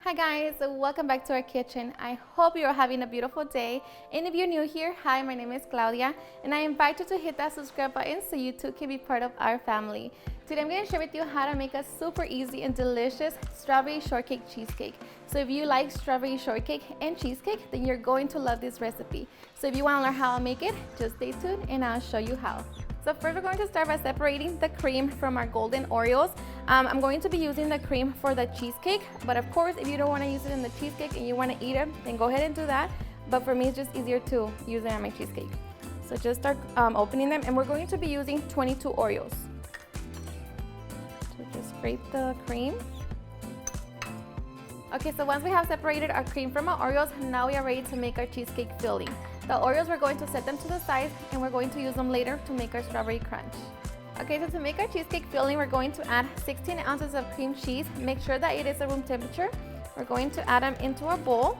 Hi guys, welcome back to our kitchen. I hope you're having a beautiful day. And if you're new here, hi, my name is Claudia, and I invite you to hit that subscribe button so you too can be part of our family. Today I'm going to share with you how to make a super easy and delicious strawberry shortcake cheesecake. So if you like strawberry shortcake and cheesecake, then you're going to love this recipe. So if you want to learn how to make it, just stay tuned and I'll show you how. So first we're going to start by separating the cream from our golden Oreos. I'm going to be using the cream for the cheesecake, but of course if you don't want to use it in the cheesecake and you want to eat it, then go ahead and do that. But for me it's just easier to use it on my cheesecake. So just start opening them, and we're going to be using 22 Oreos. So just scrape the cream. Okay, so once we have separated our cream from our Oreos, now we are ready to make our cheesecake filling. The Oreos, we're going to set them to the side and we're going to use them later to make our strawberry crunch. Okay, so to make our cheesecake filling, we're going to add 16 ounces of cream cheese. Make sure that it is at room temperature. We're going to add them into our bowl,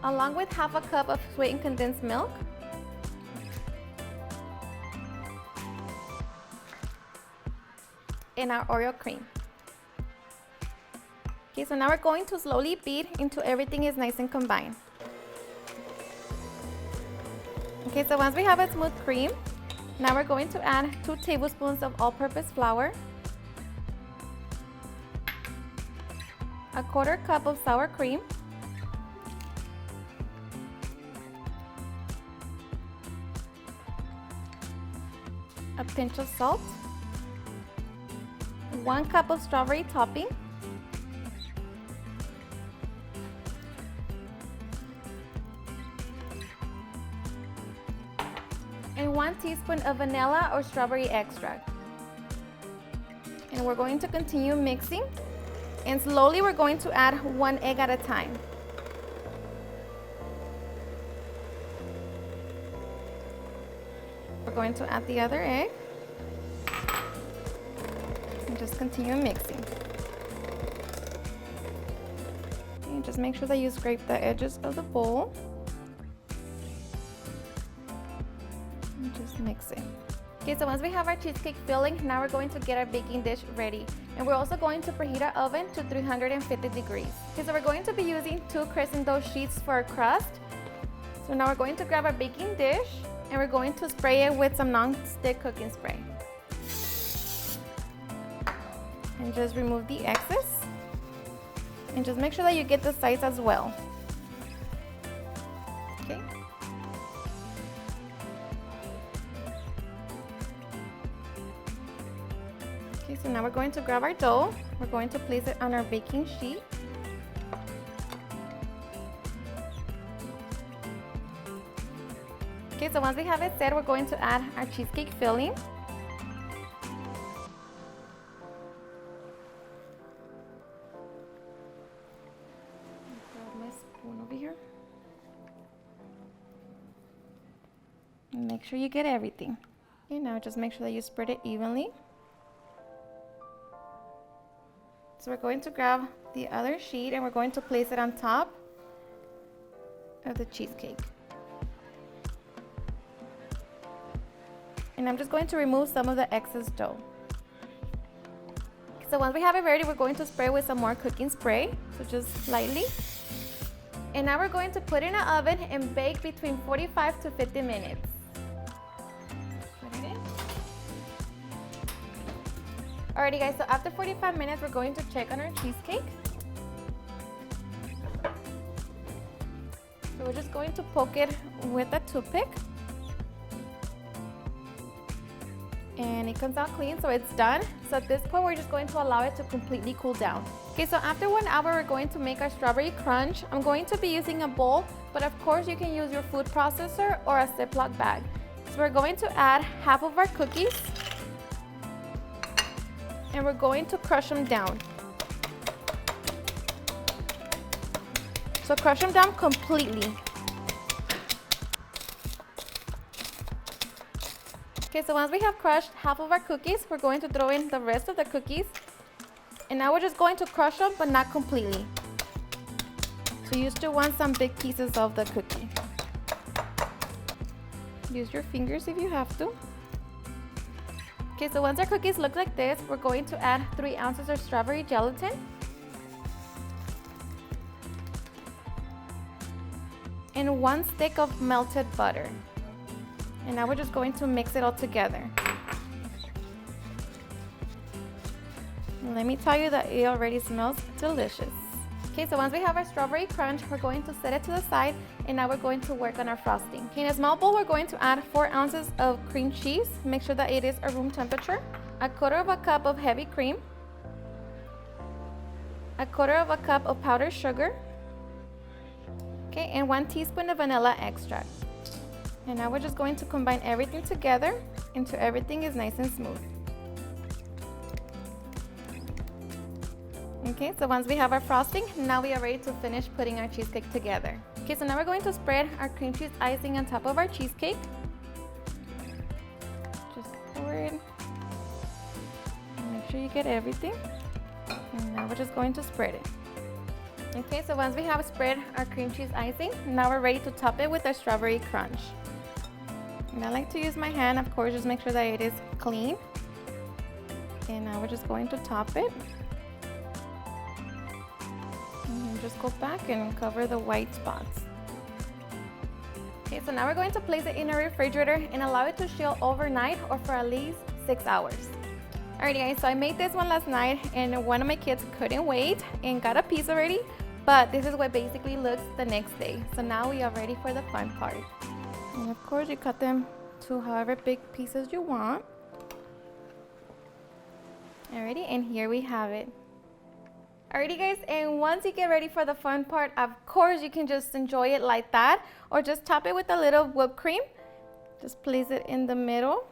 along with half a cup of sweetened condensed milk, and our Oreo cream. Okay, so now we're going to slowly beat until everything is nice and combined. Okay, so once we have a smooth cream, now we're going to add 2 tablespoons of all-purpose flour, a 1/4 cup of sour cream, a pinch of salt, 1 cup of strawberry topping, and 1 teaspoon of vanilla or strawberry extract. And we're going to continue mixing, and slowly we're going to add 1 egg at a time. We're going to add the other egg and just continue mixing. And just make sure that you scrape the edges of the bowl. Just mix it. Okay, so once we have our cheesecake filling, now we're going to get our baking dish ready. And we're also going to preheat our oven to 350 degrees. Okay, so we're going to be using 2 crescent dough sheets for our crust. So now we're going to grab our baking dish and we're going to spray it with some non-stick cooking spray. And just remove the excess. And just make sure that you get the sides as well. Okay. Okay, so now we're going to grab our dough. We're going to place it on our baking sheet. Okay, so once we have it set, we're going to add our cheesecake filling. Grab my spoon over here. And make sure you get everything. Okay, now just make sure that you spread it evenly. So we're going to grab the other sheet and we're going to place it on top of the cheesecake. And I'm just going to remove some of the excess dough. So once we have it ready, we're going to spray with some more cooking spray, so just lightly. And now we're going to put it in an oven and bake between 45 to 50 minutes. Alrighty guys, so after 45 minutes, we're going to check on our cheesecake. So we're just going to poke it with a toothpick. And it comes out clean, so it's done. So at this point, we're just going to allow it to completely cool down. Okay, so after 1 hour, we're going to make our strawberry crunch. I'm going to be using a bowl, but of course you can use your food processor or a Ziploc bag. So we're going to add half of our cookies. And we're going to crush them down. So crush them down completely. Okay, so once we have crushed half of our cookies, we're going to throw in the rest of the cookies. And now we're just going to crush them, but not completely. So you still want some big pieces of the cookie. Use your fingers if you have to. Okay, so once our cookies look like this, we're going to add 3 ounces of strawberry gelatin. And 1 stick of melted butter. And now we're just going to mix it all together. And let me tell you that it already smells delicious. Okay, so once we have our strawberry crunch, we're going to set it to the side, and now we're going to work on our frosting. Okay, in a small bowl, we're going to add 4 ounces of cream cheese. Make sure that it is at room temperature. 1/4 cup of heavy cream. 1/4 cup of powdered sugar. Okay, and 1 teaspoon of vanilla extract. And now we're just going to combine everything together until everything is nice and smooth. Okay, so once we have our frosting, now we are ready to finish putting our cheesecake together. Okay, so now we're going to spread our cream cheese icing on top of our cheesecake. Just pour it. Make sure you get everything. And now we're just going to spread it. Okay, so once we have spread our cream cheese icing, now we're ready to top it with our strawberry crunch. And I like to use my hand, of course, just make sure that it is clean. And now we're just going to top it. And just go back and cover the white spots. Okay, so now we're going to place it in our refrigerator and allow it to chill overnight or for at least 6 hours. Alrighty guys, so I made this one last night and one of my kids couldn't wait and got a piece already, but this is what basically looks the next day. So now we are ready for the fun part. And of course you cut them to however big pieces you want. Alrighty, and here we have it. Alrighty guys, and once you get ready for the fun part, of course you can just enjoy it like that or just top it with a little whipped cream. Just place it in the middle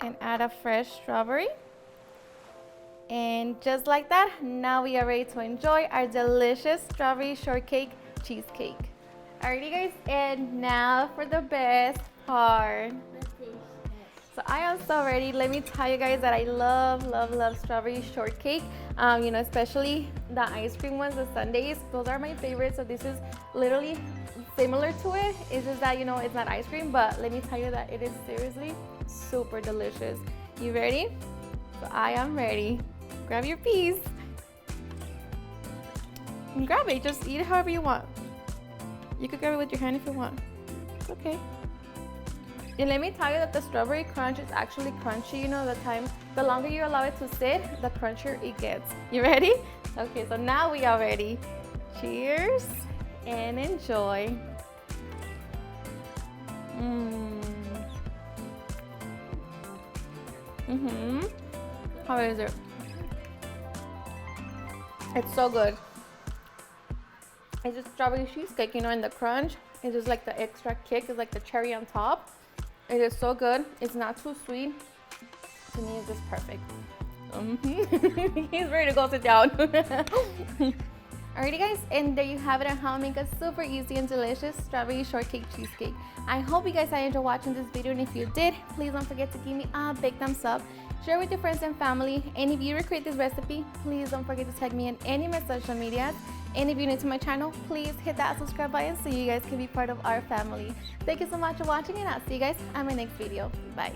and add a fresh strawberry. And just like that, now we are ready to enjoy our delicious strawberry shortcake cheesecake. Alrighty guys, and now for the best part. So I am so ready. Let me tell you guys that I love strawberry shortcake. You know, especially the ice cream ones, the sundaes. Those are my favorites. So this is literally similar to it. It's just that, you know, it's not ice cream, but let me tell you that it is seriously super delicious. You ready? So I am ready. Grab your piece. And grab it. Just eat it however you want. You could grab it with your hand if you want. It's okay. And let me tell you that the strawberry crunch is actually crunchy. You know, the longer you allow it to sit, the crunchier it gets. You ready? Okay, so now we are ready. Cheers and enjoy. How is it? It's so good. It's just strawberry cheesecake, you know, and the crunch is just like the extra kick, is like the cherry on top. It is so good. It's not too sweet. To me, it's just perfect. He's ready to go sit down. Alrighty guys, and there you have it on how to make a super easy and delicious strawberry shortcake cheesecake. I hope you guys enjoyed watching this video, and if you did, please don't forget to give me a big thumbs up. Share with your friends and family, and if you recreate this recipe, please don't forget to tag me in any of my social medias. And if you're new to my channel, please hit that subscribe button so you guys can be part of our family. Thank you so much for watching, and I'll see you guys on my next video. Bye.